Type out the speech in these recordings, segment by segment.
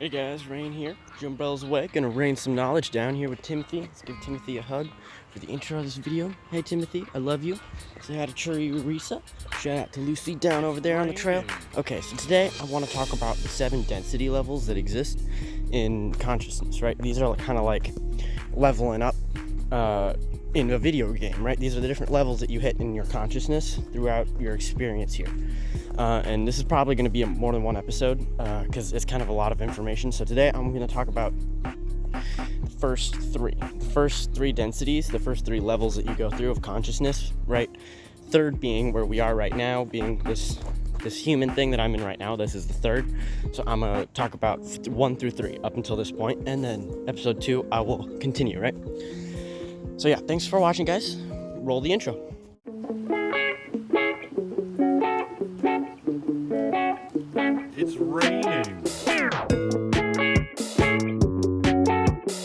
Hey guys, Rain here. Jim Bell's away. Gonna rain some knowledge down here with Timothy. Let's give Timothy a hug for the intro of this video. Hey Timothy, I love you. Say hi to Churi Risa. Shout out to Lucy down over there on the trail. Okay, so today I want to talk about the 7 density levels that exist in consciousness, right? These are kind of like leveling up in a video game, right? These are the different levels that you hit in your consciousness throughout your experience here. And this is probably going to be more than one episode because it's kind of a lot of information. So today I'm going to talk about the first three densities, the first 3 levels that you go through of consciousness, right? Third being where we are right now, being this human thing that I'm in right now. This is the third. So I'm going to talk about 1 through 3 up until this point, and then episode 2 I will continue, right? So yeah, thanks for watching, guys. Roll the intro. It's raining.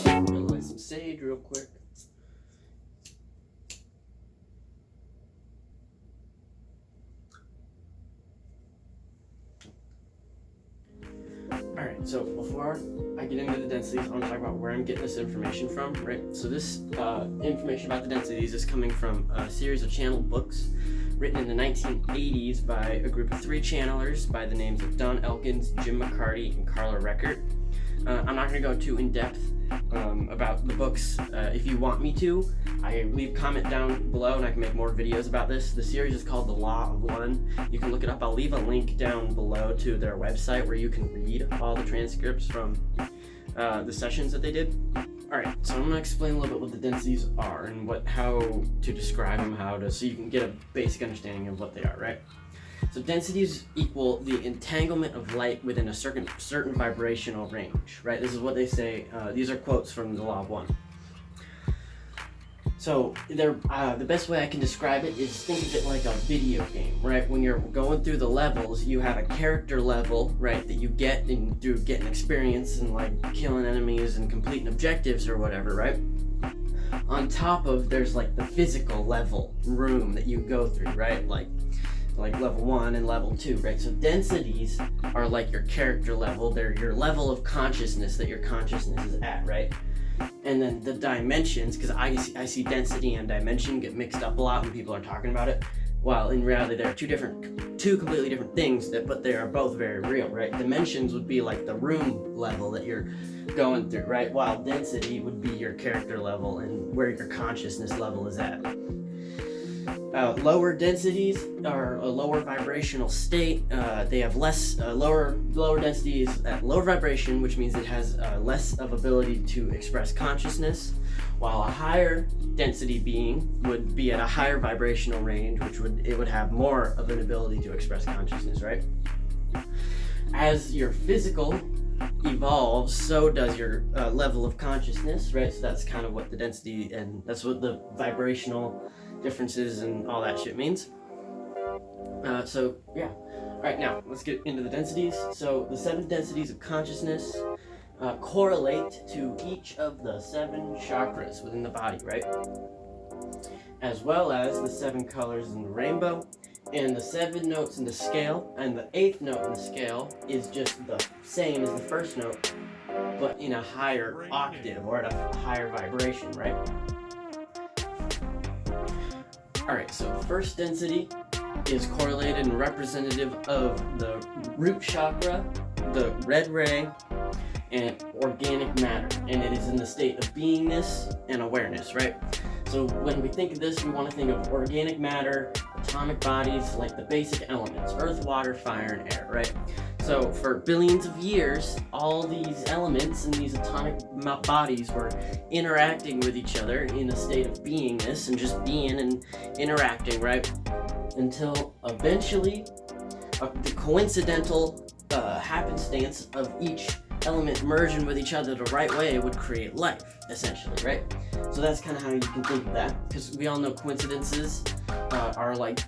Gonna light some sage real quick. Alright, so before I get into the densities, I want to talk about where I'm getting this information from, right? So this information about the densities is coming from a series of channeled books written in the 1980s by a group of 3 channelers by the names of Don Elkins, Jim McCarty, and Carla Reckert. I'm not going to go too in-depth about the books. If you want me to, I leave a comment down below and I can make more videos about this. The series is called The Law of One. You can look it up. I'll leave a link down below to their website where you can read all the transcripts from the sessions that they did. Alright, so I'm going to explain a little bit what the densities are and how to describe them, so you can get a basic understanding of what they are, right? So densities equal the entanglement of light within a certain vibrational range, right? This is what they say. These are quotes from the Law of One. So the best way I can describe it is think of it like a video game, right? When you're going through the levels, you have a character level, right, that you get through getting experience and like killing enemies and completing objectives or whatever, right? On top of there's like the physical level room that you go through, right? Like level 1 and level 2, right? So densities are like your character level. They're your level of consciousness that your consciousness is at, right? And then the dimensions, because I see density and dimension get mixed up a lot when people are talking about it, while in reality they're two completely different things, but they are both very real, right? Dimensions would be like the room level that you're going through, right? While density would be your character level and where your consciousness level is at. Lower densities are a lower vibrational state. They have less lower densities at lower vibration, which means it has less of ability to express consciousness, while a higher density being would be at a higher vibrational range, which would have more of an ability to express consciousness, right? As your physical evolves, so does your level of consciousness, right? So that's kind of what the density, and that's what the vibrational differences and all that shit means. So yeah, all right, now let's get into the densities. So the 7 densities of consciousness correlate to each of the 7 chakras within the body, right? As well as the 7 colors in the rainbow and the 7 notes in the scale, and the 8th note in the scale is just the same as the first note, but in a higher octave or at a higher vibration, right? Alright, so the first density is correlated and representative of the root chakra, the red ray, and organic matter, and it is in the state of beingness and awareness, right? So when we think of this, we want to think of organic matter, atomic bodies, like the basic elements, earth, water, fire, and air, right? So for billions of years, all these elements and these atomic bodies were interacting with each other in a state of beingness and just being and interacting, right? Until eventually the coincidental happenstance of each element merging with each other the right way would create life, essentially, right? So that's kind of how you can think of that, because we all know coincidences are like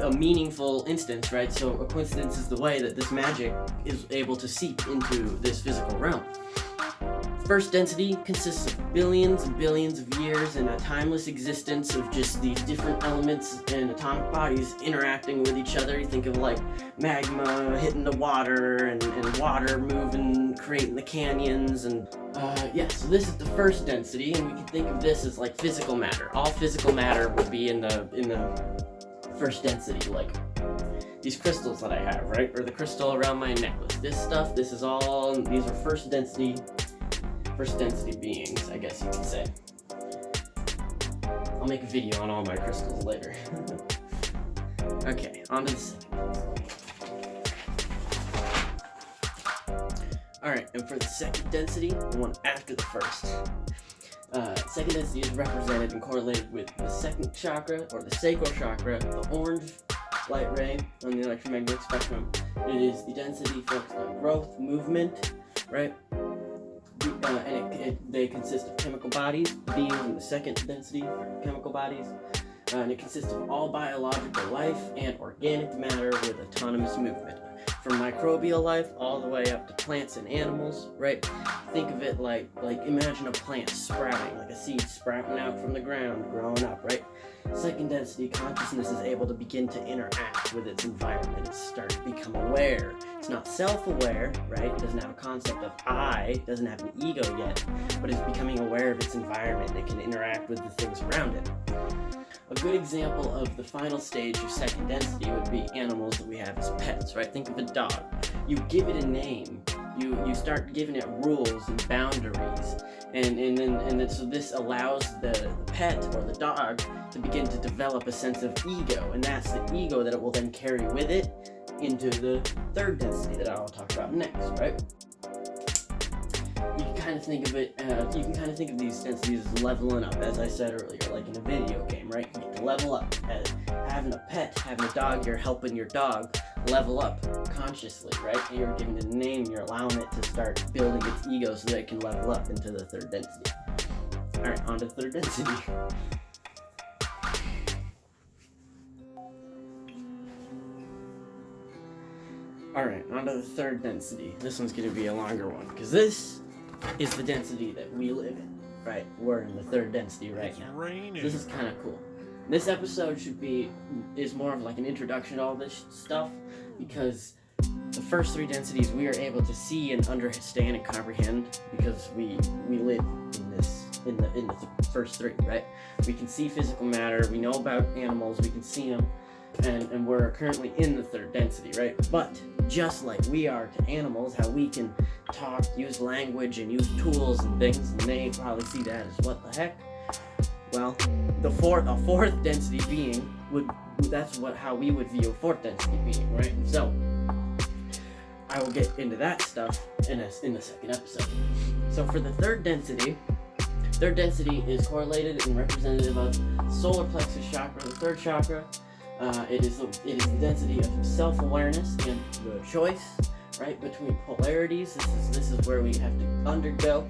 a meaningful instance, right? So a coincidence is the way that this magic is able to seep into this physical realm. First density consists of billions and billions of years and a timeless existence of just these different elements and atomic bodies interacting with each other. You think of like magma hitting the water and water moving, creating the canyons, and so this is the first density, and we can think of this as like physical matter. All physical matter would be in the first density, like these crystals that I have, right? Or the crystal around my necklace. This stuff, these are first density beings, I guess you could say. I'll make a video on all my crystals later. Okay, on to the second. Alright, and for the second density, the one after the first. Second density is represented and correlated with the second chakra, or the sacral chakra, the orange light ray on the electromagnetic spectrum. It is the density focused on growth, movement, right? And they consist of chemical bodies, beings in the second density are chemical bodies, and it consists of all biological life and organic matter with autonomous movement. From microbial life all the way up to plants and animals, right? Think of it like imagine a plant sprouting, like a seed sprouting out from the ground, growing up, right? Second density consciousness is able to begin to interact with its environment. It's starting to become aware. It's not self-aware, right? It doesn't have a concept of I, it doesn't have an ego yet, but it's becoming aware of its environment and it can interact with the things around it. A good example of the final stage of second density would be animals that we have as pets, right? Think of a dog. You give it a name. You start giving it rules and boundaries, and then so this allows the pet or the dog to begin to develop a sense of ego, and that's the ego that it will then carry with it into the third density that I'll talk about next, right? You can kind of think of it. You can kind of think of these densities as leveling up, as I said earlier, like in a video game, right? You get to level up. As having a pet, having a dog, you're helping your dog level up consciously, right? You're giving it a name. You're allowing it to start building its ego so that it can level up into the third density. All right, on to third density. All right, on to the third density. This one's going to be a longer one because this is the density that we live in, right? We're in the third density right now. Raining. This is kind of cool. This episode is more of like an introduction to all this stuff because the first three densities we are able to see and understand and comprehend because we live in the first three, right? We can see physical matter, we know about animals, we can see them, and we're currently in the third density, right? But just like we are to animals, how we can talk, use language, and use tools and things, and they probably see that as what the heck. Well, a fourth density being how we would view a fourth density being, right? So I will get into that stuff in the second episode. So for the third density is correlated and representative of solar plexus chakra, the third chakra. It is the density of self-awareness and the choice, right, between polarities. This is where we have to undergo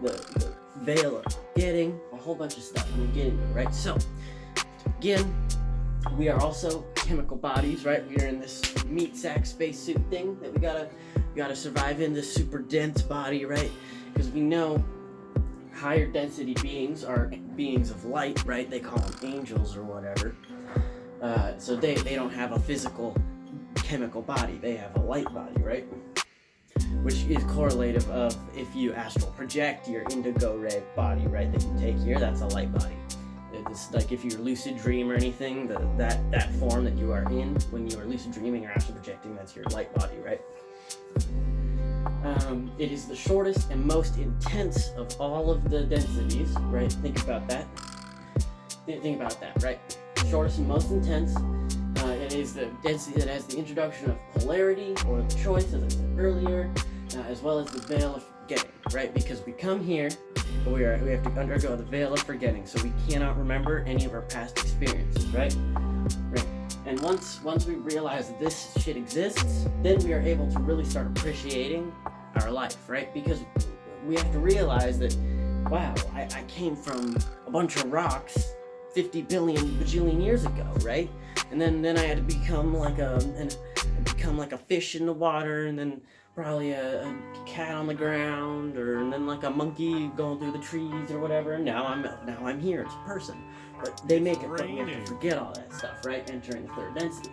the veil of forgetting, a whole bunch of stuff. I'm gonna get into it, right? So, to begin, we are also chemical bodies, right? We are in this meat sack spacesuit thing that we gotta survive in this super dense body, right? Because we know higher density beings are beings of light, right? They call them angels or whatever. So they don't have a physical chemical body. They have a light body, right? Which is correlative of if you astral project your indigo ray body, right, that you take here, that's a light body. It's like if you lucid dream or anything, that form that you are in when you are lucid dreaming or astral projecting, that's your light body, right? It is the shortest and most intense of all of the densities, right? Think about that. Think about that, right? Shortest and most intense. It is the density that has the introduction of polarity or the choice, as I said earlier, as well as the veil of forgetting, right? Because we come here, but we have to undergo the veil of forgetting, so we cannot remember any of our past experiences, right? Right. And once we realize that this shit exists, then we are able to really start appreciating our life, right? Because we have to realize that, wow, I came from a bunch of rocks 50 billion bajillion years ago, right? And then I had to become like a fish in the water, and then probably a cat on the ground, and then like a monkey going through the trees or whatever. Now I'm here. It's a person, but they make it. But we have to forget all that stuff, right? Entering the third density,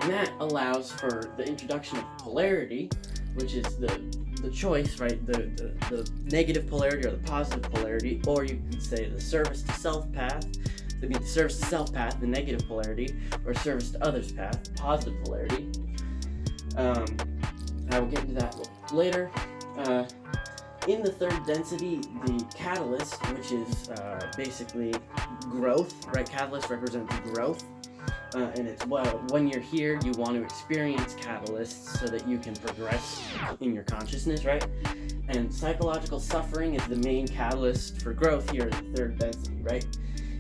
and that allows for the introduction of polarity, which is the choice, right? The negative polarity or the positive polarity, or you could say the service to self path. I mean, the service to self path, the negative polarity, or service to others path, the positive polarity. I will get into that later. In the third density, the catalyst, which is basically growth, right? Catalyst represents growth. And it's when you're here, you want to experience catalysts so that you can progress in your consciousness, right? And psychological suffering is the main catalyst for growth here in the third density, right?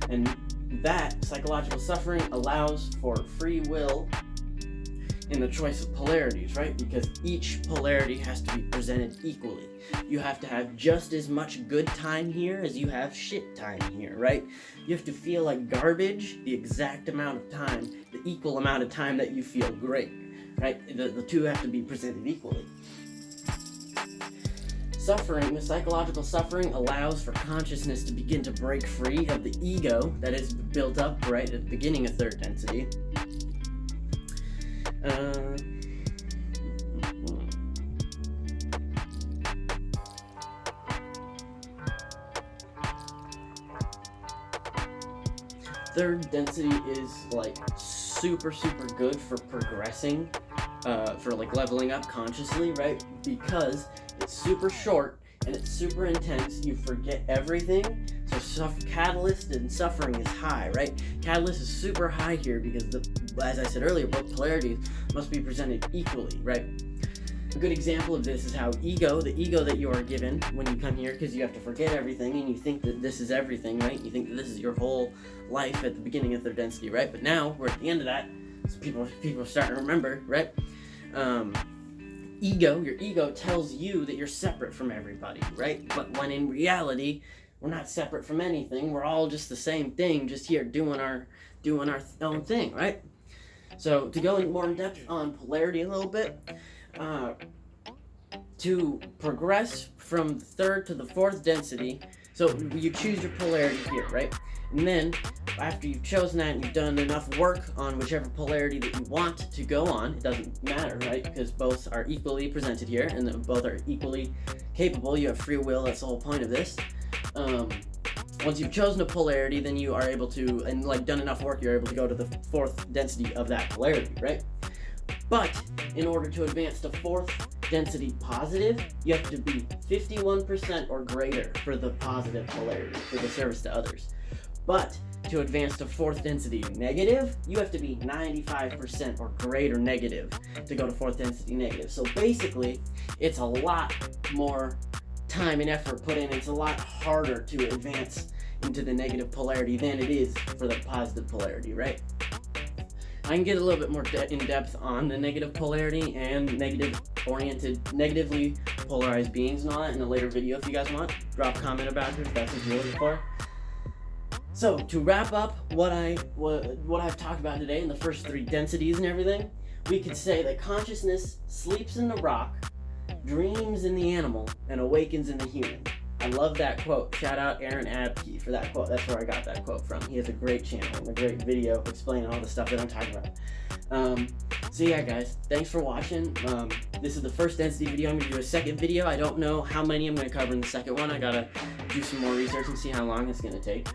And that psychological suffering allows for free will in the choice of polarities, right? Because each polarity has to be presented equally. You have to have just as much good time here as you have shit time here, right? You have to feel like garbage the exact amount of time, the equal amount of time that you feel great, right? The two have to be presented equally. Suffering, the psychological suffering, allows for consciousness to begin to break free of the ego that is built up right at the beginning of third density. Third density is like super good for progressing, for like leveling up consciously, right? Because it's super short and it's super intense. You forget everything. So catalyst and suffering is high, right? Catalyst is super high here because, as I said earlier, both polarities must be presented equally, right? A good example of this is how the ego that you are given when you come here, because you have to forget everything and you think that this is everything, right? You think that this is your whole life at the beginning of third density, right? But now we're at the end of that, so people are starting to remember, right? Your ego tells you that you're separate from everybody, right? But when in reality, we're not separate from anything. We're all just the same thing, just here doing our own thing, right? So to go more in depth on polarity a little bit, to progress from the third to the fourth density, so you choose your polarity here, right? And then after you've chosen that and you've done enough work on whichever polarity that you want to go on, it doesn't matter, right? Because both are equally presented here and both are equally capable. You have free will. That's the whole point of this. Once you've chosen a polarity, then you are able to, and like done enough work, you're able to go to the fourth density of that polarity, right? But in order to advance to fourth density positive, you have to be 51% or greater for the positive polarity, for the service to others. But to advance to fourth density negative, you have to be 95% or greater negative to go to fourth density negative. So basically, it's a lot more time and effort put in. It's a lot harder to advance into the negative polarity than it is for the positive polarity, right? I can get a little bit more in depth on the negative polarity and negatively polarized beings and all that in a later video if you guys want. Drop a comment about it if that's what you're looking for. So to wrap up what I've talked about today in the first three densities and everything, we could say that consciousness sleeps in the rock, dreams in the animal, and awakens in the human. I love that quote. Shout out Aaron Abke for that quote. That's where I got that quote from. He has a great channel and a great video explaining all the stuff that I'm talking about. So yeah, guys, thanks for watching. This is the first density video. I'm going to do a second video. I don't know how many I'm going to cover in the second one. I got to do some more research and see how long it's going to take.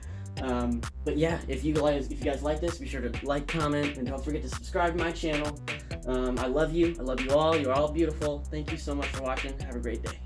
But yeah, if you guys like this, be sure to like, comment, and don't forget to subscribe to my channel. I love you. I love you all. You're all beautiful. Thank you so much for watching. Have a great day.